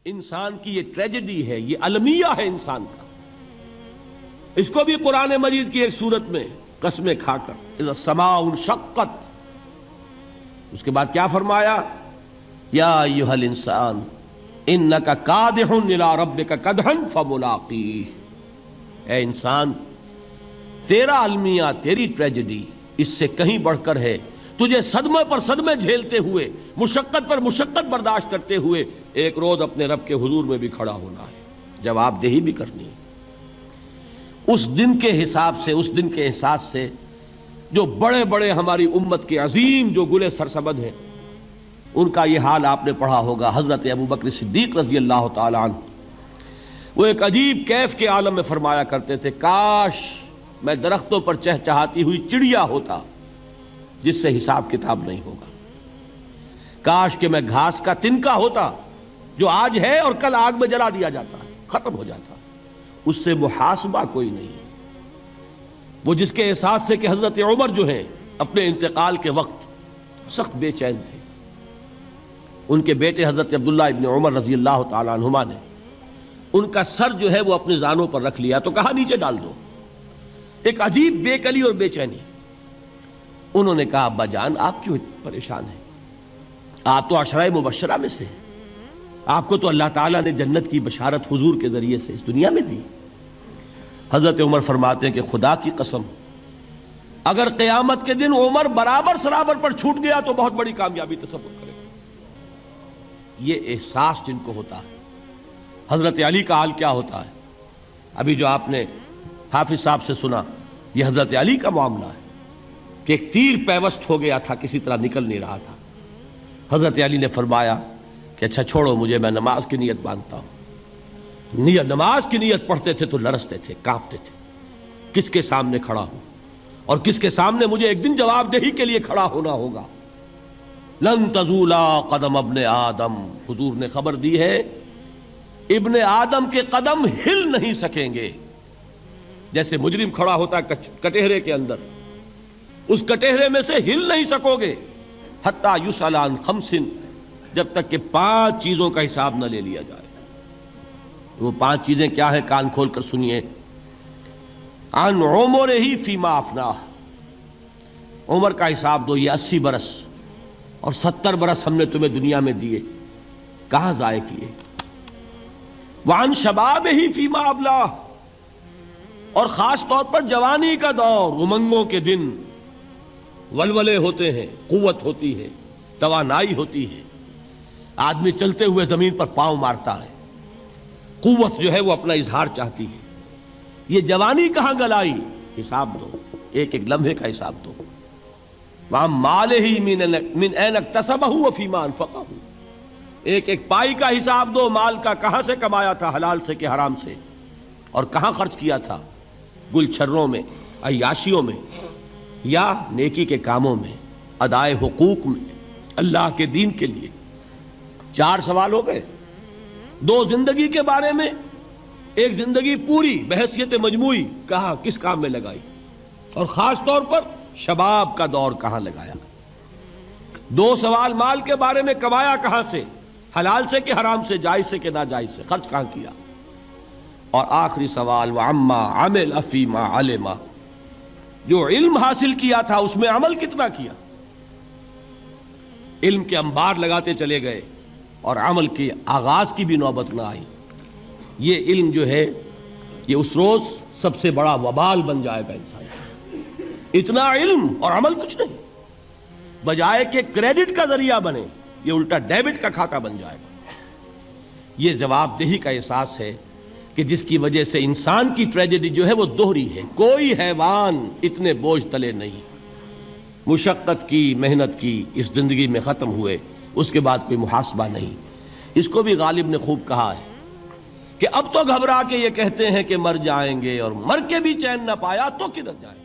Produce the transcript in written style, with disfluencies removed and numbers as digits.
انسان کی یہ ٹریجڈی ہے، یہ المیہ ہے انسان کا. اس کو بھی قرآن مجید کی ایک صورت میں قسمیں کھا کر اذا السماء انشقت، اس کے بعد کیا فرمایا؟ یا ایھا الانسان انک کادح الی ربک کدحا فملاقیہ، اے انسان تیرا المیہ، تیری ٹریجڈی اس سے کہیں بڑھ کر ہے. تجھے صدمے پر صدمے جھیلتے ہوئے، مشقت پر مشقت برداشت کرتے ہوئے ایک روز اپنے رب کے حضور میں بھی کھڑا ہونا ہے، جواب دہی بھی کرنی ہے. اس دن کے حساب سے، اس دن کے احساس سے جو بڑے بڑے ہماری امت کے عظیم جو گلے سرسبد ہیں، ان کا یہ حال آپ نے پڑھا ہوگا. حضرت ابوبکر صدیق رضی اللہ تعالی عنہ وہ ایک عجیب کیف کے عالم میں فرمایا کرتے تھے، کاش میں درختوں پر چہچہاتی ہوئی چڑیا ہوتا جس سے حساب کتاب نہیں ہوگا. کاش کہ میں گھاس کا تنکا ہوتا جو آج ہے اور کل آگ میں جلا دیا جاتا ہے، ختم ہو جاتا، اس سے محاسبہ کوئی نہیں. وہ جس کے احساس سے کہ حضرت عمر جو ہیں اپنے انتقال کے وقت سخت بے چین تھے. ان کے بیٹے حضرت عبداللہ ابن عمر رضی اللہ تعالی عنہما نے ان کا سر جو ہے وہ اپنے زانوں پر رکھ لیا تو کہا نیچے ڈال دو. ایک عجیب بے کلی اور بے چینی. انہوں نے کہا ابا جان آپ کیوں پریشان ہیں؟ آپ تو عشرہ مبشرہ میں سے ہیں، آپ کو تو اللہ تعالیٰ نے جنت کی بشارت حضور کے ذریعے سے اس دنیا میں دی. حضرت عمر فرماتے ہیں کہ خدا کی قسم اگر قیامت کے دن عمر برابر سرابر پر چھوٹ گیا تو بہت بڑی کامیابی تصور کرے. یہ احساس جن کو ہوتا ہے. حضرت علی کا حال کیا ہوتا ہے؟ ابھی جو آپ نے حافظ صاحب سے سنا، یہ حضرت علی کا معاملہ ہے کہ ایک تیر پیوست ہو گیا تھا، کسی طرح نکل نہیں رہا تھا. حضرت علی نے فرمایا کہ اچھا چھوڑو مجھے، میں نماز کی نیت باندھتا ہوں. نماز کی نیت پڑھتے تھے تو لرزتے تھے، کانپتے تھے، کس کے سامنے کھڑا ہوں اور کس کے سامنے مجھے ایک دن جواب دہی کے لیے کھڑا ہونا ہوگا. لن تزولا قدم ابن آدم، حضور نے خبر دی ہے ابن آدم کے قدم ہل نہیں سکیں گے. جیسے مجرم کھڑا ہوتا ہے کٹہرے کے اندر، اس کٹہرے میں سے ہل نہیں سکو گے حتی یسأل عن خمس، جب تک کہ 5 چیزوں کا حساب نہ لے لیا جائے. وہ 5 چیزیں کیا ہیں؟ کان کھول کر سنیے. عن عمرہ فیما افناہ، عمر کا حساب دو. یہ 80 برس اور 70 برس ہم نے تمہیں دنیا میں دیے، کہاں ضائع کیے؟ وعن شبابہ فیما ابلاہ، اور خاص طور پر جوانی کا دور، امنگوں کے دن، ولولے ہوتے ہیں، قوت ہوتی ہے، توانائی ہوتی ہے، آدمی چلتے ہوئے زمین پر پاؤں مارتا ہے، قوت جو ہے وہ اپنا اظہار چاہتی ہے. یہ جوانی کہاں گلائی؟ حساب دو، ایک ایک لمحے کا حساب دو. وَعَن مَالِهِ مِنْ أَيْنَ اكْتَسَبَهُ وَفِيمَا أَنْفَقَهُ، ایک ایک پائی کا حساب دو. مال کا کہاں سے کمایا تھا، حلال سے کہ حرام سے، اور کہاں خرچ کیا تھا، گل چھروں میں، عیاشیوں میں، یا نیکی کے کاموں میں، ادائے حقوق میں، اللہ کے دین کے لیے. 4 سوال ہو گئے. 2 زندگی کے بارے میں، ایک زندگی پوری بحیثیت مجموعی کہاں کس کام میں لگائی، اور خاص طور پر شباب کا دور کہاں لگایا. 2 سوال مال کے بارے میں، کمایا کہاں سے، حلال سے کہ حرام سے، جائز سے کہ ناجائز سے، خرچ کہاں کیا. اور آخری سوال وَعَمَّا عَمِلَ فِيمَا عَلِمَ، جو علم حاصل کیا تھا اس میں عمل کتنا کیا. علم کے انبار لگاتے چلے گئے اور عمل کے آغاز کی بھی نوبت نہ آئی. یہ علم جو ہے یہ اس روز سب سے بڑا وبال بن جائے گا انسان. اتنا علم اور عمل کچھ نہیں، بجائے کہ کریڈٹ کا ذریعہ بنے یہ الٹا ڈیبٹ کا کھاتہ بن جائے گا. یہ جواب دہی کا احساس ہے کہ جس کی وجہ سے انسان کی ٹریجڈی جو ہے وہ دوہری ہے. کوئی حیوان اتنے بوجھ تلے نہیں، مشقت کی، محنت کی، اس زندگی میں ختم ہوئے، اس کے بعد کوئی محاسبہ نہیں. اس کو بھی غالب نے خوب کہا ہے کہ اب تو گھبرا کے یہ کہتے ہیں کہ مر جائیں گے، اور مر کے بھی چین نہ پایا تو کدھر جائیں.